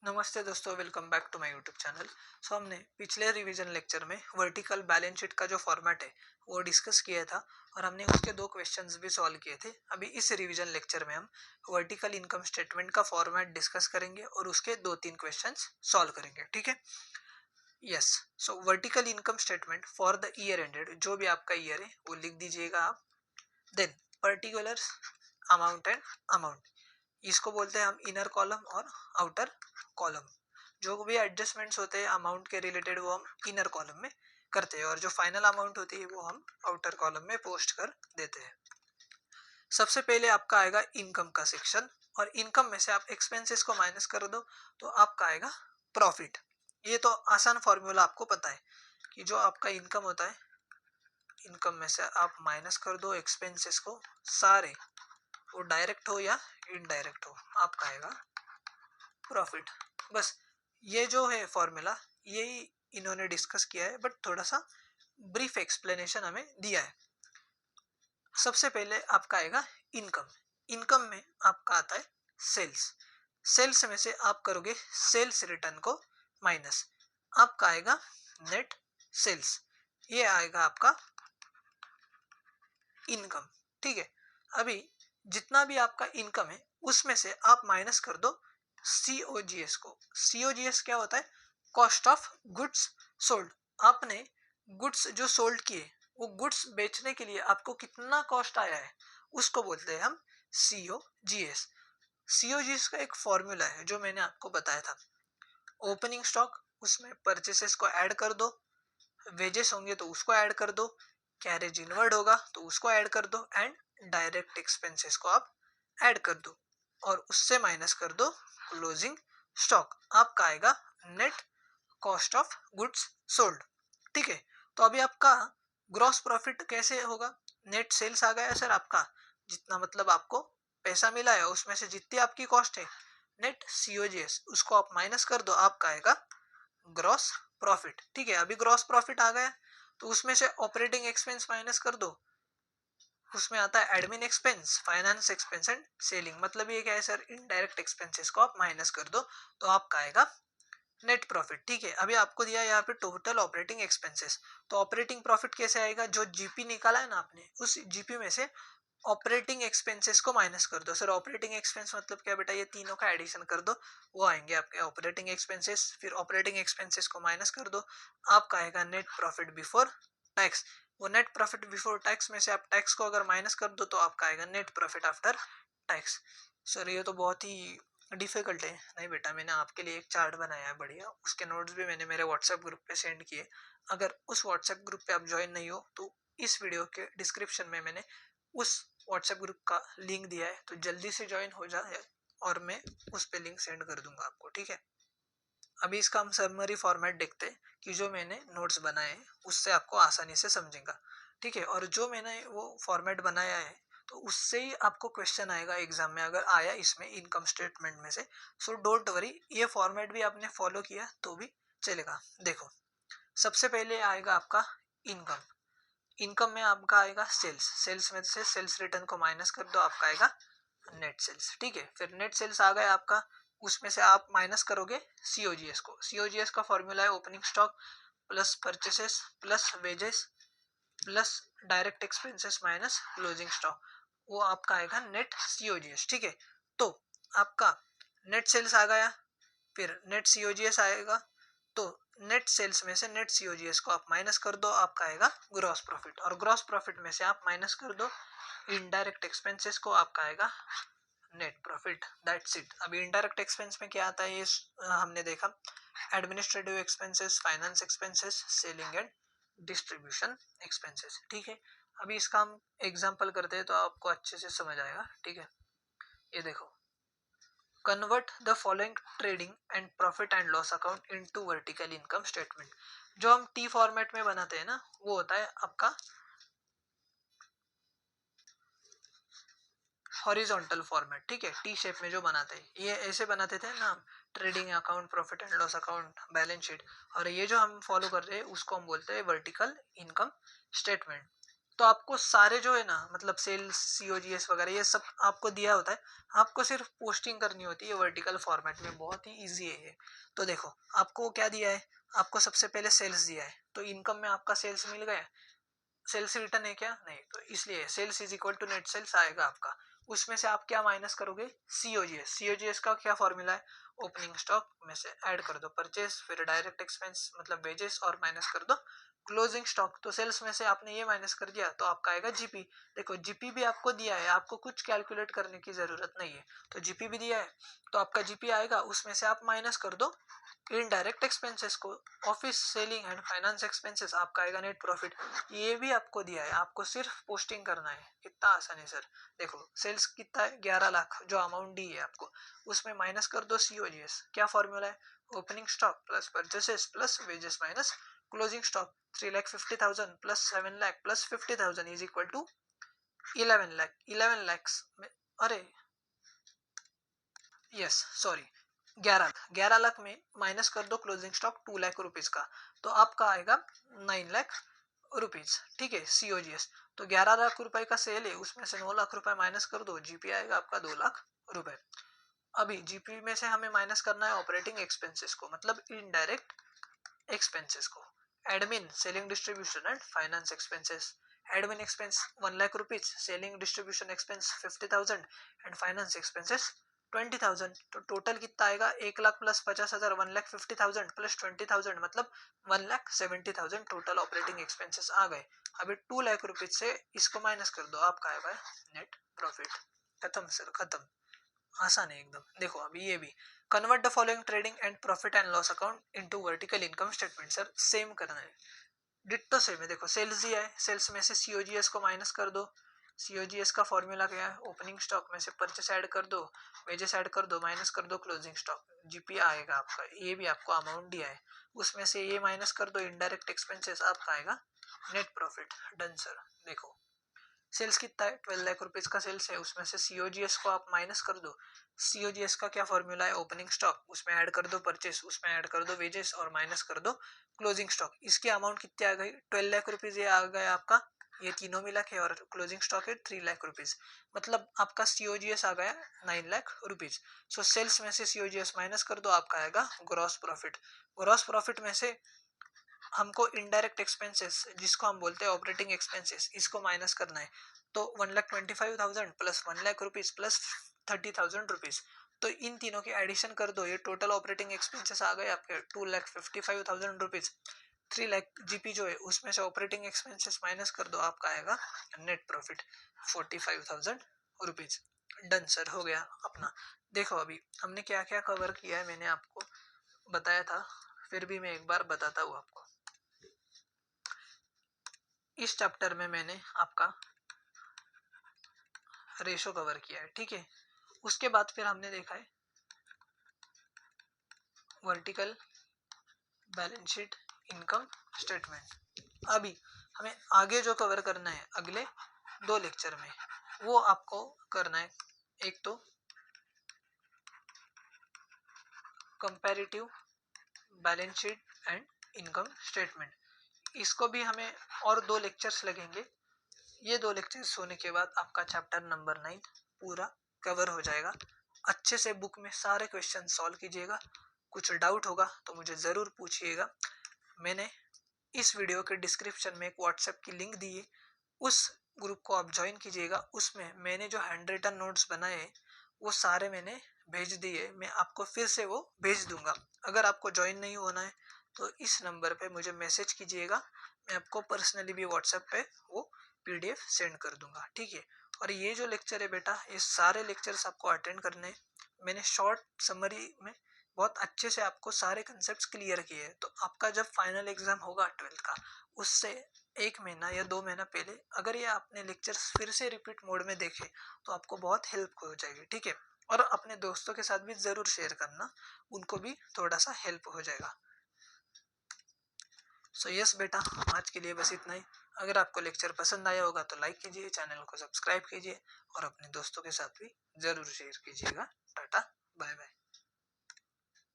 नमस्ते दोस्तों, welcome back to my YouTube channel. हमने पिछले रिवीजन लेक्चर में वर्टिकल बैलेंस शीट का जो फॉर्मेट है वो डिस्कस किया था और हमने उसके दो क्वेश्चंस भी सॉल्व किए थे। अभी इस रिवीजन लेक्चर में हम वर्टिकल इनकम स्टेटमेंट का फॉर्मेट डिस्कस करेंगे और उसके दो तीन क्वेश्चंस सॉल्व करेंगे। ठीक है। Yes. So vertical income statement for the year ended, जो भी आपका ईयर है वो लिख दीजिएगा आप। Then particulars, amount and amount, इसको बोलते हैं हम इनर कॉलम और आउटर कॉलम। जो भी एडजस्टमेंट्स होते हैं अमाउंट के रिलेटेड वो हम इनर कॉलम में करते हैं और जो फाइनल अमाउंट होती है वो हम आउटर कॉलम में पोस्ट कर देते हैं। सबसे पहले आपका आएगा इनकम का सेक्शन और इनकम में से आप एक्सपेंसेस को माइनस कर दो तो आपका आएगा प्रॉफिट। ये तो आसान फॉर्मूला आपको पता है कि जो आपका इनकम होता है, इनकम में से आप माइनस कर दो एक्सपेंसेस को, सारे वो डायरेक्ट हो या इनडायरेक्ट हो, आपका आएगा प्रॉफिट। बस ये जो है फॉर्मूला यही इन्होंने डिस्कस किया है, बट थोड़ा सा ब्रीफ एक्सप्लेनेशन हमें दिया है। सबसे पहले आपका आएगा इनकम। इनकम में आपका आता है सेल्स। सेल्स में से आप करोगे सेल्स रिटर्न को माइनस, आपका आएगा नेट सेल्स। ये आएगा आपका इनकम। ठीक है। अभी जितना भी आपका इनकम है उसमें से आप माइनस कर दो सीओजीएस को। सीओजीएस क्या होता है? Cost of goods sold. आपने गुड्स जो सोल्ड किए, वो गुड्स बेचने के लिए आपको कितना कॉस्ट आया है उसको बोलते हैं हम सीओजीएस। सीओजीएस का एक फॉर्मूला है जो मैंने आपको बताया था। ओपनिंग स्टॉक, उसमें परचेसेस को ऐड कर दो, वेजेस होंगे तो उसको ऐड कर दो, कैरेज इनवर्ड होगा तो उसको ऐड कर दो एंड डायरेक्ट एक्सपेंसेस को आप ऐड कर दो और उससे माइनस कर दो क्लोजिंग स्टॉक। आपका आएगा net cost of goods sold. ठीक है। तो अभी आपका ग्रॉस प्रॉफिट कैसे होगा? नेट सेल्स आ गया सर, आपका जितना मतलब आपको पैसा मिला है उसमें से जितनी आपकी कॉस्ट है नेट सीओजीएस उसको आप माइनस कर दो, आपका आएगा ग्रॉस प्रॉफिट। ठीक है। अभी ग्रॉस प्रॉफिट आ गया तो उसमें से ऑपरेटिंग एक्सपेंस माइनस कर दो, उसमें आता है admin expense, finance expense and selling. मतलब ये क्या है सर? इनडायरेक्ट एक्सपेंसेस को आप माइनस कर दो तो आपका आएगा नेट प्रॉफिट। ठीक है। अभी आपको दिया यहाँ पे टोटल ऑपरेटिंग एक्सपेंसेस, तो ऑपरेटिंग प्रॉफिट कैसे आएगा? जो जीपी निकाला है ना आपने, उस जीपी में से ऑपरेटिंग एक्सपेंसेस को माइनस कर दो। सर ऑपरेटिंग एक्सपेंस मतलब क्या बेटा? ये तीनों का एडिशन कर दो, वो आएंगे आपके ऑपरेटिंग एक्सपेंसेस। फिर ऑपरेटिंग एक्सपेंसेस को माइनस कर दो, आपका आएगा नेट प्रॉफिट बिफोर टैक्स। वो नेट प्रॉफिट बिफोर टैक्स में से आप टैक्स को अगर माइनस कर दो तो आपका आएगा net profit after tax. Sir ये तो बहुत ही डिफिकल्ट है। नहीं बेटा, मैंने आपके लिए एक चार्ट बनाया है बढ़िया, उसके नोट्स भी मैंने मेरे व्हाट्सएप ग्रुप पे सेंड किए। अगर उस व्हाट्सएप ग्रुप पे आप ज्वाइन नहीं हो तो इस वीडियो के डिस्क्रिप्शन में मैंने उस व्हाट्सएप ग्रुप का लिंक दिया है, तो जल्दी से ज्वाइन हो जाए और मैं उस पे लिंक सेंड कर दूंगा आपको। ठीक है। अभी इसका हम समरी फॉर्मेट देखते हैं कि जो मैंने नोट्स बनाए हैं उससे आपको आसानी से समझेगा। ठीक है। और जो मैंने वो फॉर्मेट बनाया है तो उससे ही आपको क्वेश्चन आएगा एग्जाम में, अगर आया इसमें इनकम स्टेटमेंट में से। सो डोंट वरी, ये फॉर्मेट भी आपने फॉलो किया तो भी चलेगा। देखो, सबसे पहले आएगा आपका इनकम। इनकम में आपका आएगा सेल्स। सेल्स में से सेल्स रिटर्न को माइनस कर दो, आपका आएगा नेट सेल्स। ठीक है। फिर नेट सेल्स आ गया आपका, उसमें से आप माइनस करोगे सीओजीएस को। सीओजीएस का फॉर्मूला है opening stock plus purchases plus wages plus direct expenses minus closing stock, वो आपका आएगा नेट सीओजीएस। ठीक है। तो आपका नेट सेल्स आ गया, फिर नेट सीओजीएस आएगा, तो नेट सेल्स में से नेट सीओजीएस को आप माइनस कर दो, आपका आएगा ग्रॉस प्रॉफिट। और ग्रॉस प्रॉफिट में से आप माइनस कर दो इनडायरेक्ट एक्सपेंसेस को, आपका आएगा नेट प्रॉफिट। That's it. अभी इनडायरेक्ट एक्सपेंस में क्या आता है ये हमने देखा, administrative expenses, finance expenses, selling and distribution expenses. ठीक है। अभी इसका हम एग्जांपल करते हैं तो आपको अच्छे से समझ आएगा। ठीक है। ये देखो, convert the following trading and profit and loss account into vertical income statement. जो हम टी फॉर्मेट में बनाते हैं ना, वो होता है आपका हॉरिजॉन्टल फॉर्मेट। ठीक है। टी शेप में जो बनाते हैं, ये ऐसे बनाते थे ना, trading account, profit and loss account, balance sheet. और ये जो हम फॉलो कर रहे हैं उसको हम बोलते हैं वर्टिकल इनकम स्टेटमेंट। तो आपको सारे जो है ना मतलब सेल्स COGS वगैरह ये सब आपको दिया होता है, आपको सिर्फ पोस्टिंग करनी होती है वर्टिकल फॉर्मेट में, बहुत ही इजी है ये। तो देखो आपको क्या दिया है, आपको सबसे पहले सेल्स दिया है, तो इनकम में आपका सेल्स मिल गया, सेल्स रिटर्न है क्या, नहीं, तो इसलिए sales is equal to net sales आएगा आपका। उसमें से आप क्या माइनस करोगे, COGS का क्या फॉर्मूला है, ओपनिंग स्टॉक में से ऐड कर दो परचेस, फिर डायरेक्ट एक्सपेंस मतलब वेजेस और माइनस कर दो क्लोजिंग स्टॉक। तो सेल्स में से आपने ये माइनस कर दिया तो आपका आएगा जीपी। देखो जीपी भी आपको दिया है, आपको कुछ कैलकुलेट करने की जरूरत नहीं है, तो जीपी भी दिया है तो आपका जीपी आएगा, उसमें से आप माइनस कर दो इनडायरेक्ट एक्सपेंसेस को, office selling and finance expenses, आपका आएगा नेट प्रॉफिट। ये भी आपको दिया है, आपको सिर्फ पोस्टिंग करना है, कितना आसान है सर। देखो सेल्स कितना है, 11 लाख जो अमाउंट दी है आपको, उसमें माइनस कर दो COGS, क्या फॉर्मूला है, opening stock plus purchases plus wages minus closing stock, 3,50,000 plus 7 lakh plus 50,000 is equal to 11 lakh. 11 lakhs में, अरे यस सॉरी 11 लाख में माइनस कर दो क्लोजिंग स्टॉक 2 लाख रुपीज का, तो आपका आएगा 9 लाख रुपीज, ठीक है COGS। तो 11 लाख रुपए का सेल है, उसमें से 9 लाख रुपए माइनस कर दो, जीपी आएगा आपका 2 लाख रुपए। अभी जीपी में से हमें माइनस करना है ऑपरेटिंग एक्सपेंसेस को, मतलब इनडायरेक्ट एक्सपेंसेस को, admin selling distribution and finance expenses. Admin expense 1 lakh rupees, selling distribution expense 50,000 and finance expenses 20,000। तो टोटल कितना आएगा, 1 लाख प्लस 50,000 1,50,000 प्लस 20,000 मतलब 1,70,000 टोटल ऑपरेटिंग एक्सपेंसेस आ गए। अभी 2 लाख रुपीज से इसको माइनस कर दो, आपका आएगा नेट प्रॉफिट। खत्म सर खत्म, आसान है एकदम। देखो अभी ये भी convert the following trading and profit and loss account into vertical income statement, sir same करना है, डिट्टो सेम है। देखो सेल्स दिया है, सेल्स में से COGS को माइनस कर दो, COGS का फॉर्मूला क्या है, ओपनिंग स्टॉक में से परचेस ऐड कर दो, वेजेस ऐड कर दो, माइनस कर दो क्लोजिंग स्टॉक, जीपी आएगा आपका, ये भी आपको अमाउंट दिया है, उसमें से ये माइनस कर दो इनडायरेक्ट एक्सपेंसेस, आपका आएगा नेट प्रॉफिट। Done sir. देखो सेल्स कितना है, 12 लाख रुपीज का सेल्स है, उसमें से COGS को आप माइनस कर दो, COGS का क्या फॉर्मूला है, ओपनिंग स्टॉक, उसमें ऐड कर दो परचेस, उसमें ऐड कर दो वेजेस और माइनस कर दो क्लोजिंग स्टॉक। इसकी अमाउंट कितनी आ गई, 12 लाख रुपीज ये आ गया आपका, ये तीनों मिला के, और क्लोजिंग स्टॉक है 3 लाख रुपीज, मतलब आपका COGS आ गया 9 लाख रुपीज। सो सेल्स में से COGS माइनस कर दो, आपका आएगा ग्रॉस प्रॉफिट। ग्रॉस प्रॉफिट में से हमको इनडायरेक्ट एक्सपेंसेस जिसको हम बोलते हैं ऑपरेटिंग एक्सपेंसेस, इसको माइनस करना है, तो 1,25,000 plus 1 lakh rupees plus 30,000 rupees, तो इन तीनों की एडिशन कर दो, ये टोटल ऑपरेटिंग एक्सपेंसेस आ गए आपके 2,55,000 रुपीज। 3 लाख जीपी जो है उसमें से ऑपरेटिंग एक्सपेंसेस माइनस कर दो, आपका आएगा net profit 45,000 rupees. Done sir, हो गया अपना। देखो अभी हमने क्या क्या कवर किया है, मैंने आपको बताया था, फिर भी मैं एक बार बताता हूँ आपको। इस चैप्टर में मैंने आपका रेशो कवर किया है, ठीक है। उसके बाद फिर हमने देखा है vertical balance sheet income statement. अभी हमें आगे जो कवर करना है अगले 2 लेक्चर में, वो आपको करना है, एक तो comparative balance sheet and income statement, इसको भी हमें और 2 लेक्चर्स लगेंगे। ये 2 लेक्चर्स होने के बाद आपका चैप्टर नंबर 9 पूरा कवर हो जाएगा। अच्छे से बुक में सारे क्वेश्चन सॉल्व कीजिएगा, कुछ डाउट होगा तो मुझे ज़रूर पूछिएगा। मैंने इस वीडियो के डिस्क्रिप्शन में एक व्हाट्सएप की लिंक दी है, उस ग्रुप को आप ज्वाइन कीजिएगा। उसमें मैंने जो हैंड रिटन नोट्स बनाए वो सारे मैंने भेज दिए, मैं आपको फिर से वो भेज दूंगा। अगर आपको ज्वाइन नहीं होना है तो इस नंबर पे मुझे मैसेज कीजिएगा, मैं आपको पर्सनली भी व्हाट्सएप पे वो PDF सेंड कर दूंगा, ठीक है। और ये जो लेक्चर है बेटा, ये सारे लेक्चर्स आपको अटेंड करने हैं। मैंने शॉर्ट समरी में बहुत अच्छे से आपको सारे कंसेप्ट्स क्लियर किए हैं, तो आपका जब फाइनल एग्जाम होगा 12th का, उससे 1 महीना या 2 महीना पहले अगर ये आपने लेक्चर्स फिर से रिपीट मोड में देखे तो आपको बहुत हेल्प हो जाएगी, ठीक है। और अपने दोस्तों के साथ भी ज़रूर शेयर करना, उनको भी थोड़ा सा हेल्प हो जाएगा। सो यस बेटा, आज के लिए बस इतना ही। अगर आपको लेक्चर पसंद आया होगा तो लाइक कीजिए, चैनल को सब्सक्राइब कीजिए और अपने दोस्तों के साथ भी ज़रूर शेयर कीजिएगा। Tata bye bye.